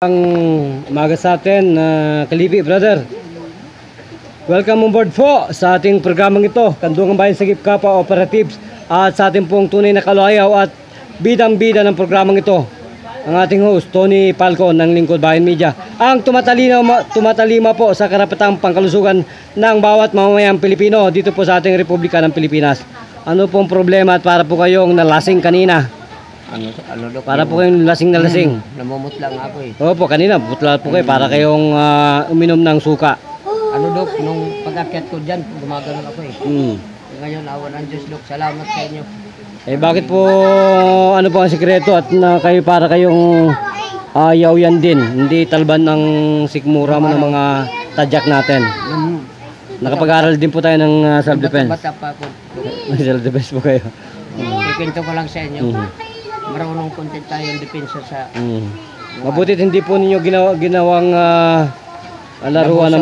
Ang umaga sa atin, Kalipi brother. Welcome on board po sa ating programang ito, Kandungan Bayan Sagip Kapwa Operatives, at sa ating pong tunay na kalayaw at bidang-bida ng programang ito, ang ating host Tony Palco ng Lingkod Bayan Media, ang tumatalima po sa karapatang pangkalusugan ng bawat mamamayang Pilipino dito po sa ating Republika ng Pilipinas. Ano pong problema at para po kayong nalasing kanina? Dok, Para po kayong lasing na lasing. namumutla nga ako eh. Opo, kanina butla po kayo para kayong uminom ng suka. Dok, nung pag-akyat ko dyan, gumagano'n ako eh. Ngayon, awan ng Diyos, Dok. Salamat sa inyo. Eh bakit po, ano po ang sikreto at kayo para kayong ayaw yan din, hindi talban ng sikmura mo ng mga tadyak natin. Nakapag-aral din po tayo ng self-defense. Bata pa ako, Dok. Self-defense po kayo. Ikwento ko lang sa inyo. Marunong content tayong depensa sa... Mabutit hindi po ninyo ginawang laruan ng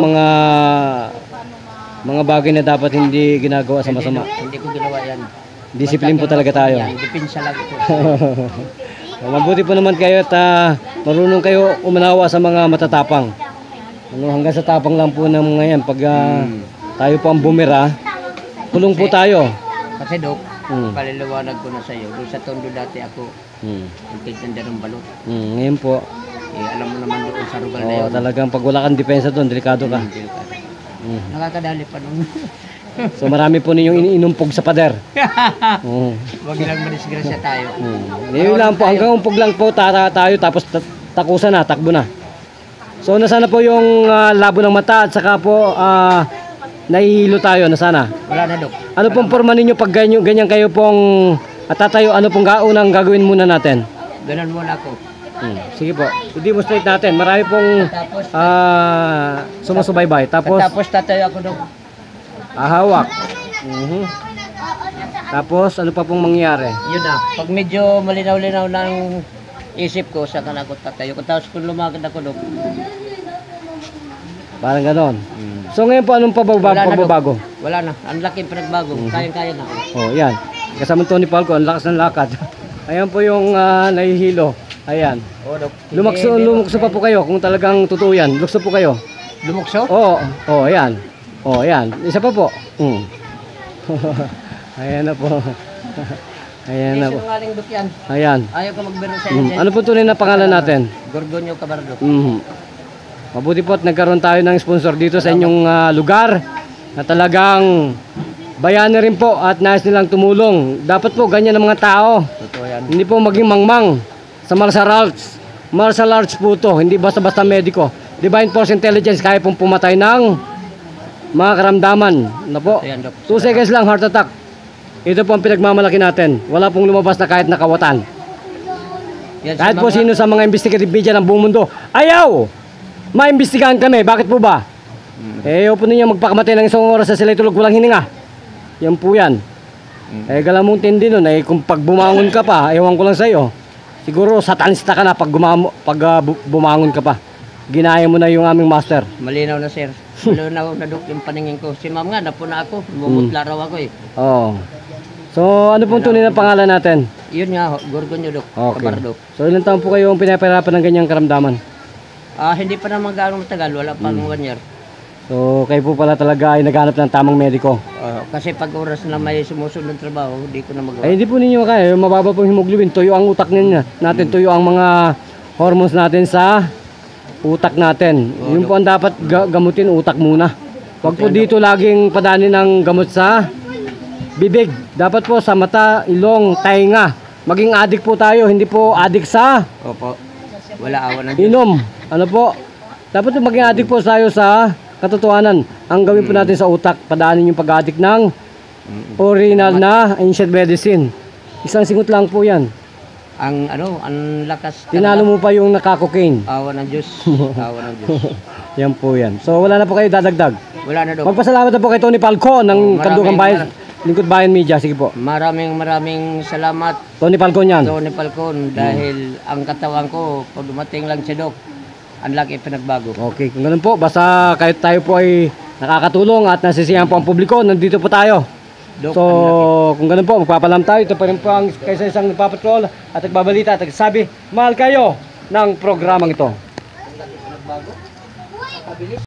mga bagay na dapat hindi ginagawa sa masama. Hindi ko ginawa yan. Disiplin po talaga tayo. Depensa lang ito. Mabuti po naman kayo at marunong kayo umanawa sa mga matatapang. Hanggang sa tapang lang po ng mga yan. Pag tayo po ang bumira, kulong po tayo. Kasi, Dok, paliliwanag ko na sa iyo. Doon sa Tondo dati ako, ang tigtanda ng balot. Ngayon po, Alam mo naman doon sa rugal na yun. talagang pag wala kang depensa doon, delikado ka. Nakakadali pa nung... So marami po ninyong iniinumpog sa pader. Huwag lang madisgrasya tayo. Ngayon lang po, hanggang umpog lang po tayo, tapos takusan na, takbo na. So nasana po yung labo ng mata at saka po nahihilo tayo, nasana. Wala na, Dok. Ano pong forma ninyo pag ganyan kayo pong tatayo, ano pong unang gagawin muna natin? Ganun muna ako. Sige po, i-demonstrate natin. Marami pong sumusubaybay. Tapos tatayo ako, Dok. hawak. Tapos ano pa pong mangyayari? Yun na. Pag medyo malinaw-linaw ng isip ko, saka na ako tatayo. Tapos kung lumagad ako, Dok. Parang ganon. So ngayon po, anong pagbabago? Wala na. Ang laking pinagbago. Kayang-kaya na. Oh, yan. Kasama Tony Palco, ang lakas ng lakad. Ayan po yung nahihilo. Ayan. Oo, Dok. Lumukso pa po kayo kung talagang totoo yan. Lukso po kayo. Lumukso? Oo. Oh, ayan. Oh, ayan. Isa pa po. Ayan na po. Ayan na po. Sinungaling, Dok, yan. Ayan. Ayaw ka magbiro sa inyo. Ano po tunay na pangalan natin? Gorgonio Cabardo. Mabuti po at nagkaroon tayo ng sponsor dito sa inyong lugar na talagang bayani rin po at nais nilang tumulong. Dapat po ganyan ang mga tao. Totoo yan. Hindi po maging mangmang sa martial arts. Martial arts po to, hindi basta-basta mediko. Divine Force Intelligence, kaya pong pumatay ng mga karamdaman. Na po, Ayan, Dok. 2 seconds lang, heart attack. Ito po ang pinagmamalaki natin. Wala pong lumabas na kahit nakawatan. Yan, Kahit po sino sa mga investigative media ng buong mundo, ayaw! Maimbestigahan kami. Bakit po ba? Ayaw po ninyo magpakamatay ng 1 oras sa sila tulog walang hininga. Yan po yan. Galamong tindi nun. Kung pag bumangon ka pa, ewan ko lang sa'yo. Siguro satanista ka na pag bumangon ka pa. Ginaya mo na yung aming master. Malinaw na, sir. Malinaw na, Dok, yung paningin ko. Si ma'am nga, napuna ako. Bumutla raw ako eh. Oo. So, ano pong tunay na pangalan natin? Yun nga, Gorgonio, Dok. Okay. Cabardo. So, ilang taon po kayo ang pinapahirapan ng ganyang karamdaman? Hindi pa naman gano'ng matagal. Wala pang 1 year. So, kayo po pala talaga ay naghanap ng tamang mediko. Kasi pag oras na may sumusunod ng trabaho, hindi ko na magawa. Ay, hindi po ninyo kaya. Mababa pong hemoglobin. Tuyo ang utak natin. Tuyo ang mga hormones natin sa utak natin. Yun po ang dapat gamutin, utak muna. Huwag po dito laging padaanin ng gamot sa bibig. Dapat po sa mata, ilong, tainga. Maging addict po tayo. Hindi po addict sa Opo. Wala awan ng Diyos. inom. Ano po? Dapat po maging addict po tayo sa katotohanan. Ang gawin po natin sa utak, padaanin yung pag-addict ng original na ancient medicine. Isang singot lang po yan. Ang lakas. Tinalo mo pa yung nakakokaine. Awan ng Diyos. Awan ng Diyos. Yan po yan. So wala na po kayo dadagdag. Wala na, Dok. Magpasalamat na po kay Tony Palco ng Kandungan Bayan, Lingkod Bayan Media. Sige po. Maraming salamat, Tony Palco yan. Tony Falcon, dahil ang katawan ko, pag dumating lang si Dok, ang laki pinagbago. Okay, kung ganun po, basta kahit tayo po ay nakakatulong at nasisiyahan po ang publiko, nandito po tayo. Dok, So, kung ganun po, magpapalam tayo. Ito pa rin po ang kaysa isang nagpapatrol at nagbabalita at nagsasabi, mahal kayo ng programang ito. lagi pa nagbago. Nakabilis.